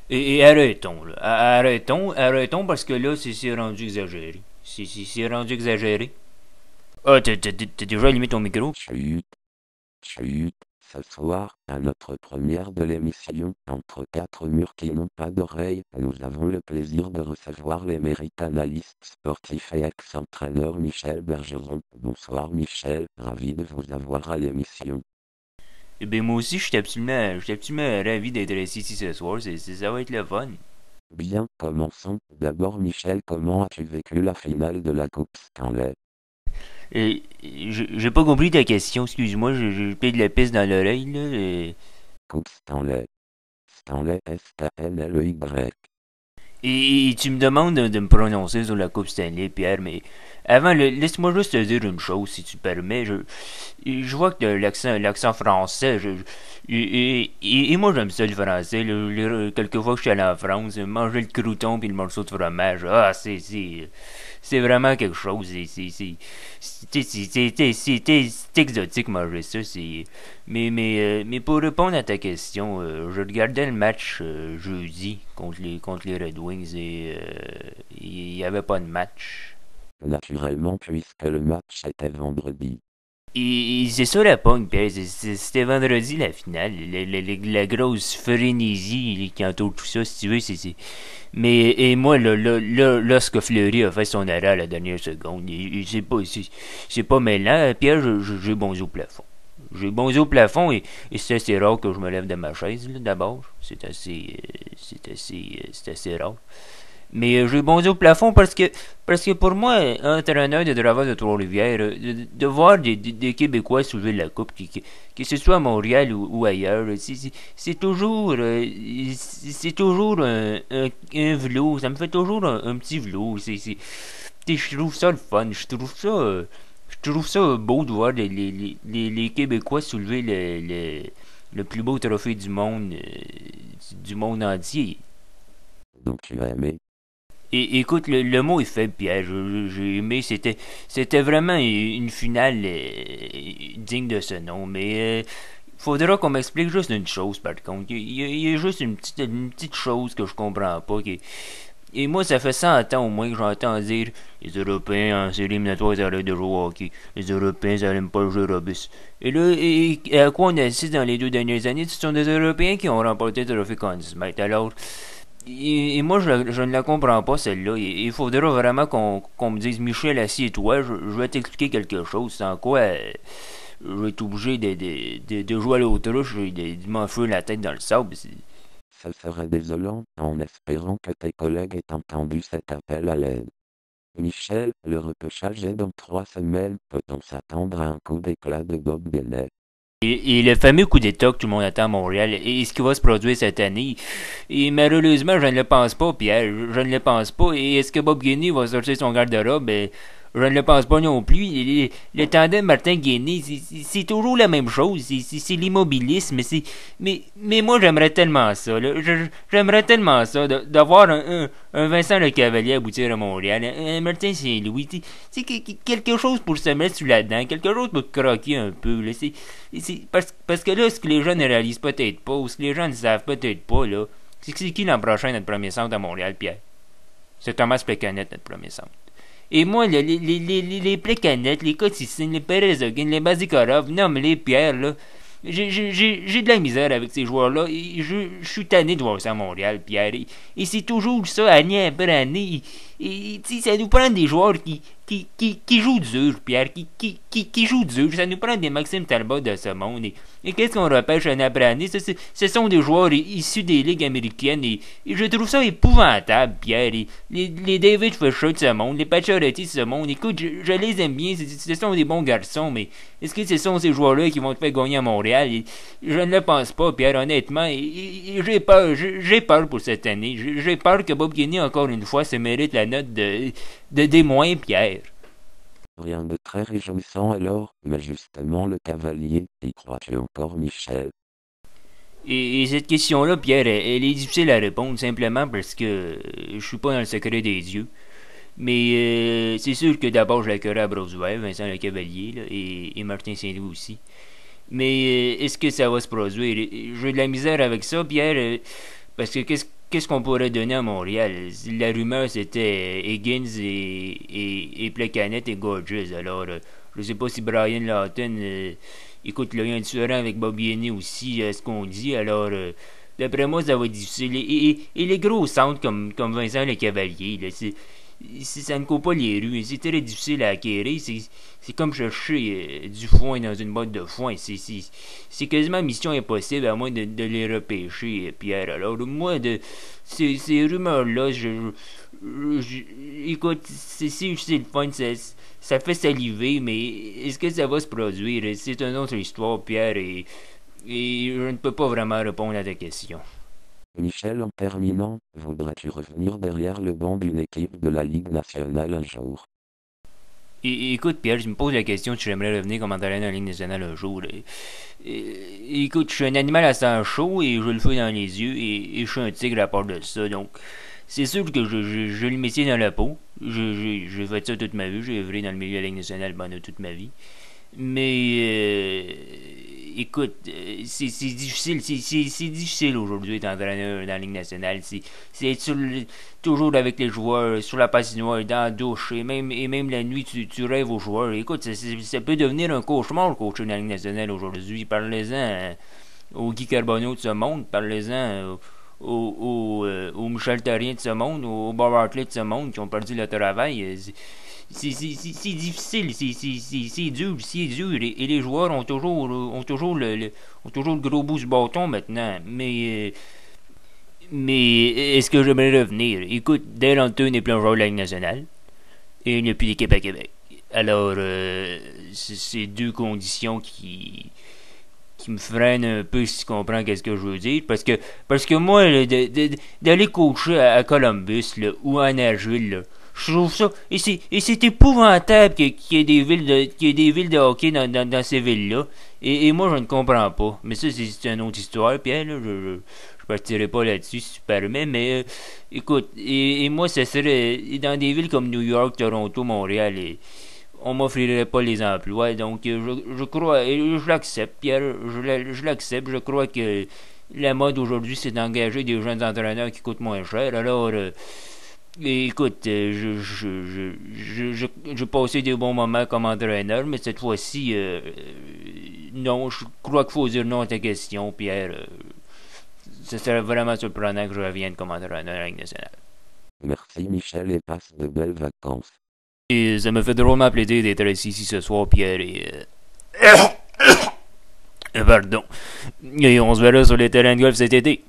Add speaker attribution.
Speaker 1: Et arrêtons, là. Arrêtons parce que là, c'est rendu exagéré. C'est rendu exagéré. Ah, t'as déjà allumé ton micro?
Speaker 2: Chut, chut. Ce soir, à notre première de l'émission, entre quatre murs qui n'ont pas d'oreilles, nous avons le plaisir de recevoir l'émérite analyste sportif et ex-entraîneur Michel Bergeron. Bonsoir Michel, ravi de vous avoir à l'émission.
Speaker 1: Eh bien, moi aussi, je suis absolument ravi d'être ici ce soir. Ça va être le fun.
Speaker 2: Bien, commençons. D'abord Michel, comment as-tu vécu la finale de la Coupe Stanley?
Speaker 1: J'ai pas compris ta question, excuse-moi, j'ai pris de la piste dans l'oreille, là.
Speaker 2: Coupe Stanley. Stanley S-T-N-L-E-Y.
Speaker 1: Et tu me demandes de me prononcer sur la Coupe Stanley, Pierre, mais avant, laisse-moi juste te dire une chose, si tu permets. Je vois que t'as l'accent français. Et moi, j'aime ça, le français. Quelquefois que je suis allé en France, manger le crouton puis le morceau de fromage, c'est vraiment quelque chose. C'est exotique manger ça. Mais pour répondre à ta question, je regardais le match jeudi contre les Red Wings et il n'y avait pas de match.
Speaker 2: Naturellement puisque le match était vendredi.
Speaker 1: Et c'est ça la pogne, Pierre. C'était vendredi la finale. La grosse frénésie qui entoure tout ça, si tu veux. Mais et moi, lorsque Fleury a fait son arrêt à la dernière seconde, c'est pas mêlant. Pierre, j'ai bon au plafond. J'ai bon au plafond et c'est assez rare que je me lève de ma chaise, là, d'abord. C'est assez rare. Mais j'ai bondi au plafond parce que pour moi, entraîneur de Dravas de Trois-Rivières, de voir des Québécois soulever la coupe, que ce soit à Montréal ou ailleurs, c'est toujours, c'est toujours un velours, ça me fait toujours un petit velours. Je trouve ça le fun, je trouve ça beau de voir les Québécois soulever le plus beau trophée du monde entier.
Speaker 2: Donc tu as aimé.
Speaker 1: Et écoute, le mot est faible, Pierre. J'ai aimé, c'était vraiment une finale digne de ce nom. Mais faudra qu'on m'explique juste une chose, par contre. Il y a juste une petite chose que je comprends pas. Et moi, ça fait 100 ans au moins que j'entends dire les Européens en série éliminatoire, ils arrêtent de jouer au hockey. Les Européens, ça n'aime pas le jeu robuste. Et là, et à quoi on assiste dans les 2 dernières années? Ce sont des Européens qui ont remporté le trophée Conn Smythe. Alors, et moi, je ne la comprends pas, celle-là. Il faudra vraiment qu'on me dise, Michel, assieds-toi, je vais t'expliquer quelque chose. Sans quoi, je vais être obligé de jouer à l'autruche et de m'enfuir la tête dans le sable.
Speaker 2: Ça serait désolant, en espérant que tes collègues aient entendu cet appel à l'aide. Michel, le repêchage est dans 3 semaines. Peut-on s'attendre à un coup d'éclat de Bob Gainey?
Speaker 1: Et le fameux coup d'état que tout le monde attend à Montréal, et ce qui va se produire cette année, et malheureusement, je ne le pense pas, Pierre, je ne le pense pas. Et est-ce que Bob Gainey va sortir son garde-robe? Je ne le pense pas non plus. Le tandem Martin-Guéné, c'est toujours la même chose. C'est l'immobilisme. Mais moi, j'aimerais tellement ça. Là. J'aimerais tellement ça d'avoir un Vincent Le Cavalier aboutir à Montréal. Un Martin Saint-Louis. Quelque chose pour se mettre sous la dent. Quelque chose pour croquer un peu. Là. Parce que là, ce que les gens ne réalisent peut-être pas, ou ce que les gens ne savent peut-être pas, là, c'est qui l'an prochain notre premier centre à Montréal, Pierre? C'est Thomas Plekanec, notre premier centre. Et moi, les Plekanec, les Coticine, les Perez-Hogan, les Bazikorov, non, mais les Pierre, là, j'ai de la misère avec ces joueurs-là. Je suis tanné de voir ça à Montréal, Pierre. Et c'est toujours ça, année après année. Et ça nous prend des joueurs qui jouent dur, Pierre. Qui jouent dur. Ça nous prend des Maxime Talbot de ce monde. Et qu'est-ce qu'on repêche année après année? Ce sont des joueurs issus des ligues américaines. Et je trouve ça épouvantable, Pierre. Les David Fisher de ce monde, les Pacioretty de ce monde. Écoute, je les aime bien. Ce sont des bons garçons. Mais est-ce que ce sont ces joueurs-là qui vont te faire gagner à Montréal? Je ne le pense pas, Pierre, honnêtement. Et j'ai peur pour cette année. J'ai peur que Bob Gainey, encore une fois, se mérite la note de D-, Pierre.
Speaker 2: Rien de très réjouissant alors, mais justement le cavalier, y crois-tu encore Michel?
Speaker 1: Et cette question-là, Pierre, elle est difficile à répondre simplement parce que je suis pas dans le secret des dieux. Mais c'est sûr que d'abord je l'accueillerai à Broswell, Vincent Le Cavalier, là, et Martin Saint-Louis aussi. Mais est-ce que ça va se produire? J'ai de la misère avec ça, Pierre, parce que qu'est-ce qu'on pourrait donner à Montréal? La rumeur, c'était Higgins et Plekanec et Gorgeous. Alors, je sais pas si Brian Lawton, écoute, là, il y a un différent avec Bob Gainey aussi, ce qu'on dit. Alors, d'après moi, ça va être difficile. Et les gros centres comme Vincent Le Cavalier, là, ça ne court pas les rues. C'est très difficile à acquérir. C'est comme chercher du foin dans une boîte de foin. C'est quasiment mission impossible à moins de les repêcher, Pierre. Alors, moi, ces rumeurs-là, écoute, c'est le fun, ça fait saliver, mais est-ce que ça va se produire? C'est une autre histoire, Pierre, et je ne peux pas vraiment répondre à ta question.
Speaker 2: Michel, en terminant, voudrais-tu revenir derrière le banc d'une équipe de la Ligue nationale un jour?
Speaker 1: Écoute, Pierre, je me pose la question si j'aimerais revenir comme entraîneur dans la Ligue nationale un jour. Écoute, je suis un animal à sang chaud et j'ai le feu dans les yeux et je suis un tigre à part de ça. Donc, c'est sûr que j'ai le métier dans la peau. J'ai fait ça toute ma vie. J'ai œuvré dans le milieu de la Ligue nationale pendant toute ma vie. Mais écoute, c'est difficile, c'est difficile aujourd'hui d'être entraîneur dans la Ligue nationale. C'est être toujours avec les joueurs, sur la patinoire, dans la douche, et même la nuit, tu rêves aux joueurs. Écoute, ça peut devenir un cauchemar, le coach dans la Ligue nationale aujourd'hui. Parlez-en au Guy Carbonneau de ce monde, parlez-en au Michel Therrien de ce monde, au Bob Hartley de ce monde qui ont perdu le travail. C'est difficile, c'est dur, c'est dur. Et les joueurs ont toujours le gros bout du bâton maintenant. Mais est-ce que j'aimerais revenir? Écoute, Dale Hunter n'est plus un joueur de la Ligue nationale. Et il n'y a plus d'équipe à Québec. Alors, c'est deux conditions qui me freinent un peu si tu comprends qu'est-ce que je veux dire. Parce que moi, là, d'aller coacher à Columbus là, ou à Nashville, là, je trouve ça. Et c'est épouvantable qu'il y ait des villes de hockey dans ces villes-là. Et moi, je ne comprends pas. Mais ça, c'est une autre histoire, Pierre. Là, je partirai pas là-dessus, si tu permets. Mais écoute, et moi, ce serait dans des villes comme New York, Toronto, Montréal. On m'offrirait pas les emplois. Donc, je crois, et je l'accepte, Pierre. Je l'accepte. Je crois que la mode aujourd'hui, c'est d'engager des jeunes entraîneurs qui coûtent moins cher. Alors, écoute, j'ai passé des bons moments comme entraîneur, mais cette fois-ci, non, je crois qu'il faut dire non à ta question, Pierre. Ce serait vraiment surprenant que je revienne comme entraîneur à la Ligue nationale.
Speaker 2: Merci Michel et passe de belles vacances.
Speaker 1: Et ça me fait drôlement plaisir d'être ici ce soir, Pierre, pardon. Et on se verra sur les terrains de golf cet été.